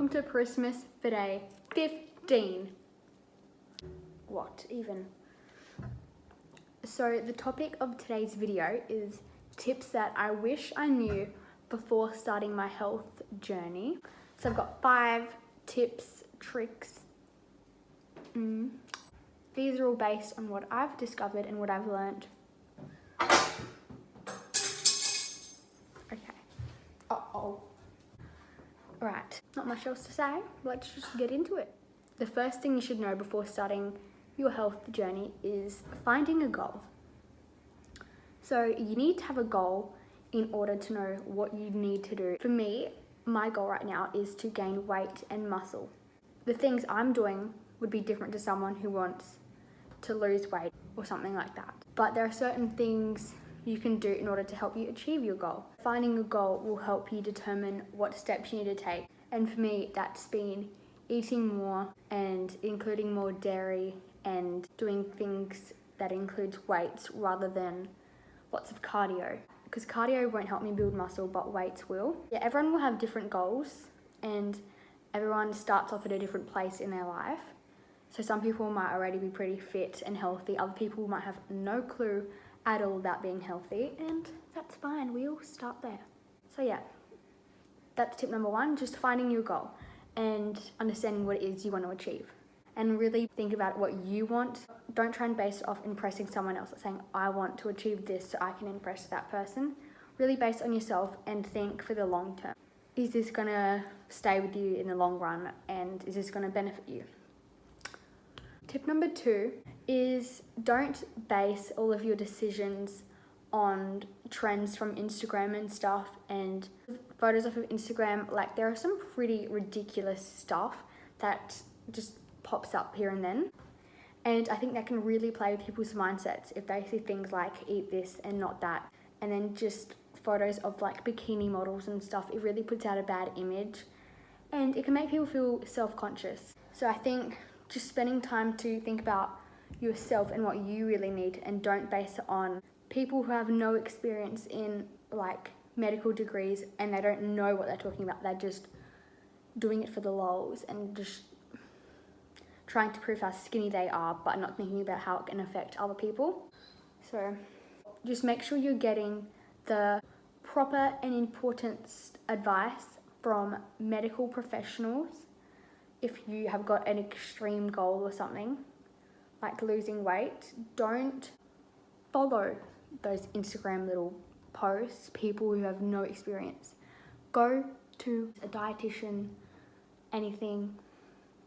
welcome to PARISMAS for day 15. What even? So the topic of today's video is tips that I wish I knew before starting my health journey. So I've got 5 tips, tricks. These are all based on what I've discovered and what I've learned. Okay. Right, not much else to say. Let's just get into it. The first thing you should know before starting your health journey is finding a goal. So you need to have a goal in order to know what you need to do. For me, my goal right now is to gain weight and muscle. The things I'm doing would be different to someone who wants to lose weight or something like that. But there are certain things you can do in order to help you achieve your goal. Finding a goal will help you determine what steps you need to take. And for me, that's been eating more and including more dairy and doing things that includes weights rather than lots of cardio. Because cardio won't help me build muscle, but weights will. Yeah, everyone will have different goals and everyone starts off at a different place in their life. So some people might already be pretty fit and healthy. Other people might have no clue at all about being healthy, and that's fine. We all start there. So yeah, that's tip number 1, just finding your goal and understanding what it is you want to achieve. And really think about what you want. Don't try and base it off impressing someone else, saying, I want to achieve this so I can impress that person. Really base it on yourself and think for the long term. Is this gonna stay with you in the long run, and is this gonna benefit you? Tip number 2 is don't base all of your decisions on trends from Instagram and stuff and photos off of Instagram. Like, there are some pretty ridiculous stuff that just pops up here and then. And I think that can really play with people's mindsets if they see things like eat this and not that. And then just photos of like bikini models and stuff, it really puts out a bad image and it can make people feel self-conscious. So I think just spending time to think about yourself and what you really need, and don't base it on people who have no experience in like medical degrees and they don't know what they're talking about. They're just doing it for the lols and just trying to prove how skinny they are, but not thinking about how it can affect other people. So just make sure you're getting the proper and important advice from medical professionals. If you have got an extreme goal or something, like losing weight, don't follow those Instagram little posts, people who have no experience. Go to a dietitian, anything,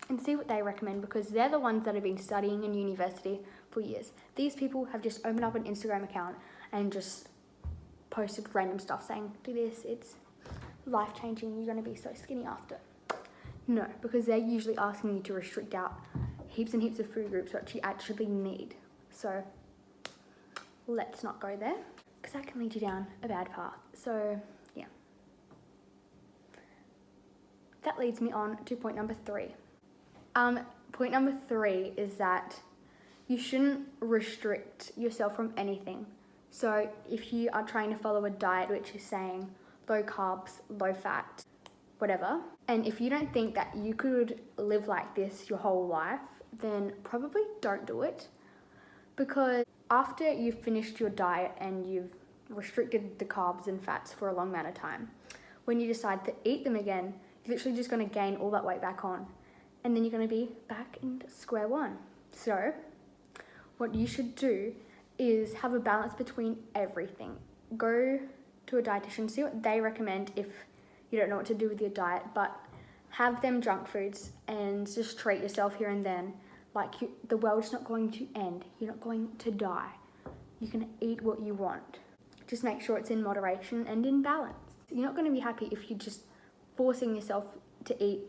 and see what they recommend, because they're the ones that have been studying in university for years. These people have just opened up an Instagram account and just posted random stuff saying, do this, it's life-changing, you're gonna be so skinny after. No, because they're usually asking you to restrict out heaps and heaps of food groups that you actually need. So let's not go there, because that can lead you down a bad path. So yeah. That leads me on to point number 3. Point number 3 is that you shouldn't restrict yourself from anything. So if you are trying to follow a diet which is saying low carbs, low fat, whatever, and if you don't think that you could live like this your whole life, then probably don't do it. Because after you've finished your diet and you've restricted the carbs and fats for a long amount of time, when you decide to eat them again, you're literally just going to gain all that weight back on, and then you're going to be back in square one. So what you should do is have a balance between everything. Go to a dietitian, see what they recommend if you don't know what to do with your diet, but have them junk foods and just treat yourself here and then. Like, the world's not going to end. You're not going to die. You can eat what you want. Just make sure it's in moderation and in balance. You're not going to be happy if you're just forcing yourself to eat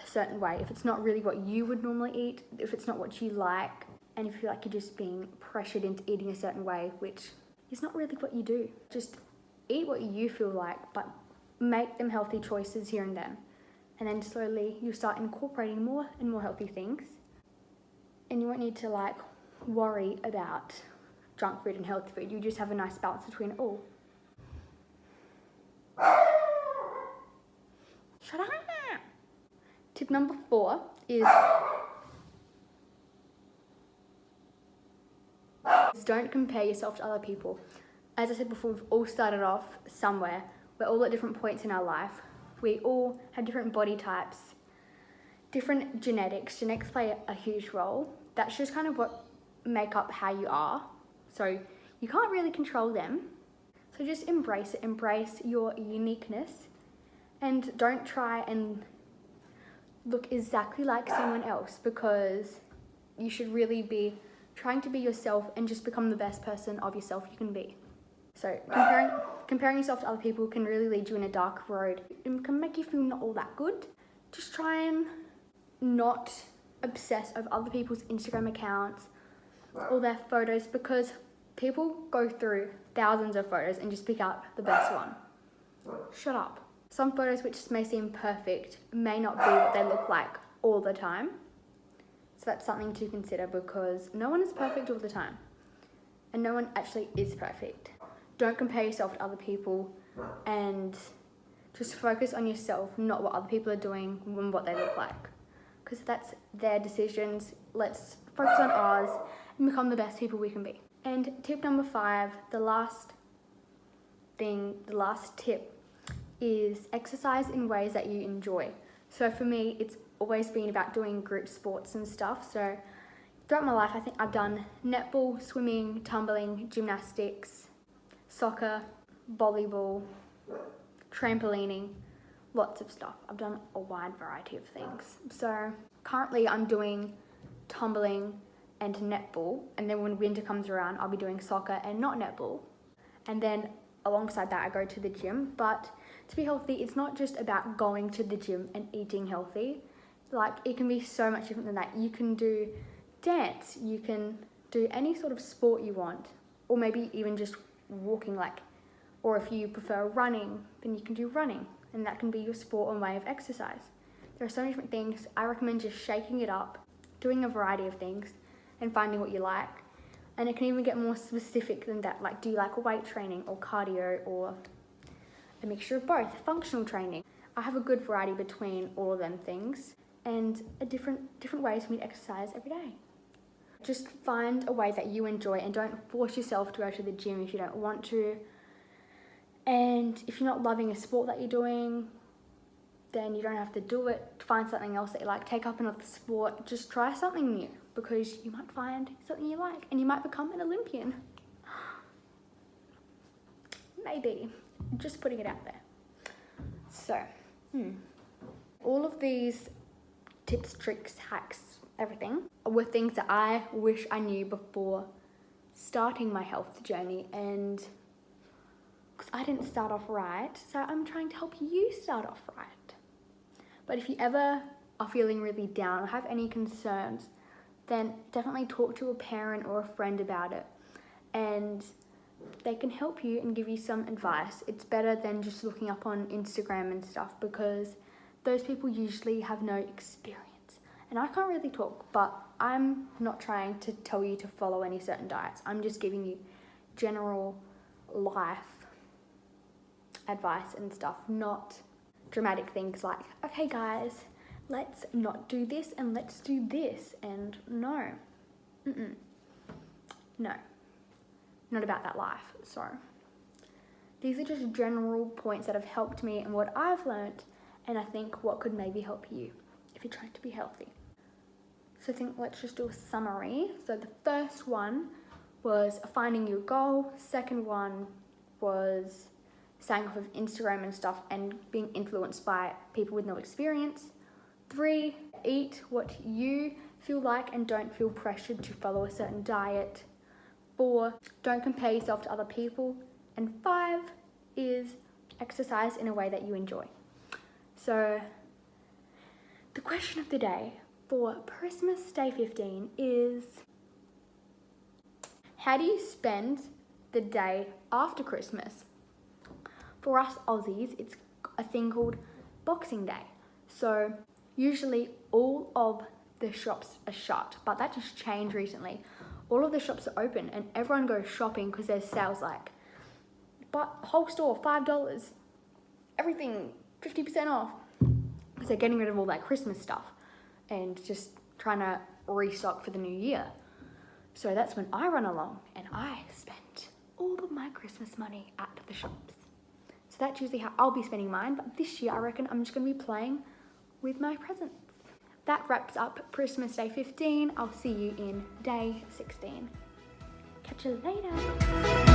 a certain way, if it's not really what you would normally eat, if it's not what you like, and if you feel like you're just being pressured into eating a certain way, which is not really what you do. Just eat what you feel like, but make them healthy choices here and then. And then slowly you'll start incorporating more and more healthy things. And you won't need to like worry about junk food and healthy food. You just have a nice balance between all. Shut up! Tip number 4 is don't compare yourself to other people. As I said before, we've all started off somewhere. We're all at different points in our life. We all have different body types, different genetics. Genetics play a huge role. That's just kind of what make up how you are. So you can't really control them. So just embrace it, embrace your uniqueness, and don't try and look exactly like someone else, because you should really be trying to be yourself and just become the best person of yourself you can be. So comparing yourself to other people can really lead you in a dark road. It can make you feel not all that good. Just try and not obsess over other people's Instagram accounts or their photos, because people go through thousands of photos and just pick out the best one. Shut up. Some photos which may seem perfect may not be what they look like all the time. So that's something to consider, because no one is perfect all the time. And no one actually is perfect. Don't compare yourself to other people, and just focus on yourself, not what other people are doing and what they look like. Because that's their decisions. Let's focus on ours and become the best people we can be. And tip number 5, the last tip is exercise in ways that you enjoy. So for me, it's always been about doing group sports and stuff. So throughout my life, I think I've done netball, swimming, tumbling, gymnastics, soccer, volleyball, trampolining, lots of stuff. I've done a wide variety of things. So currently I'm doing tumbling and netball, and then when winter comes around, I'll be doing soccer and not netball. And then alongside that, I go to the gym. But to be healthy, it's not just about going to the gym and eating healthy. Like, it can be so much different than that. You can do dance, you can do any sort of sport you want, or maybe even just walking, or if you prefer running, then you can do running, and that can be your sport and way of exercise. There are so many different things. I recommend just shaking it up, doing a variety of things, and finding what you like. And it can even get more specific than that. Like, do you like weight training or cardio, or a mixture of both, functional training? I have a good variety between all of them things, and different ways for me to exercise every day. Just find a way that you enjoy, and don't force yourself to go to the gym if you don't want to. And if you're not loving a sport that you're doing, then you don't have to do it. Find something else that you like. Take up another sport. Just try something new, because you might find something you like and you might become an Olympian. Maybe. Just putting it out there. So, all of these tips, tricks, hacks, everything were things that I wish I knew before starting my health journey, and because I didn't start off right, so I'm trying to help you start off right. But if you ever are feeling really down or have any concerns, then definitely talk to a parent or a friend about it, and they can help you and give you some advice. It's better than just looking up on Instagram and stuff, because those people usually have no experience. And I can't really talk, but I'm not trying to tell you to follow any certain diets. I'm just giving you general life advice and stuff, not dramatic things like, okay guys, let's not do this and let's do this. And no, no, not about that life. So these are just general points that have helped me and what I've learned, and I think what could maybe help you if you're trying to be healthy. So I think let's just do a summary. So the first one was finding your goal. Second one was staying off of Instagram and stuff and being influenced by people with no experience. 3, eat what you feel like and don't feel pressured to follow a certain diet. 4, don't compare yourself to other people. And 5 is exercise in a way that you enjoy. So the question of the day for PARISMAS Day 15 is, how do you spend the day after Christmas? For us Aussies, it's a thing called Boxing Day. So usually all of the shops are shut, but that just changed recently. All of the shops are open and everyone goes shopping because there's sales but whole store, $5, everything 50% off. So getting rid of all that Christmas stuff and just trying to restock for the new year. So that's when I run along and I spend all of my Christmas money at the shops. So that's usually how I'll be spending mine, but this year I reckon I'm just going to be playing with my presents. That wraps up Christmas Day 15. I'll see you in Day 16. Catch you later.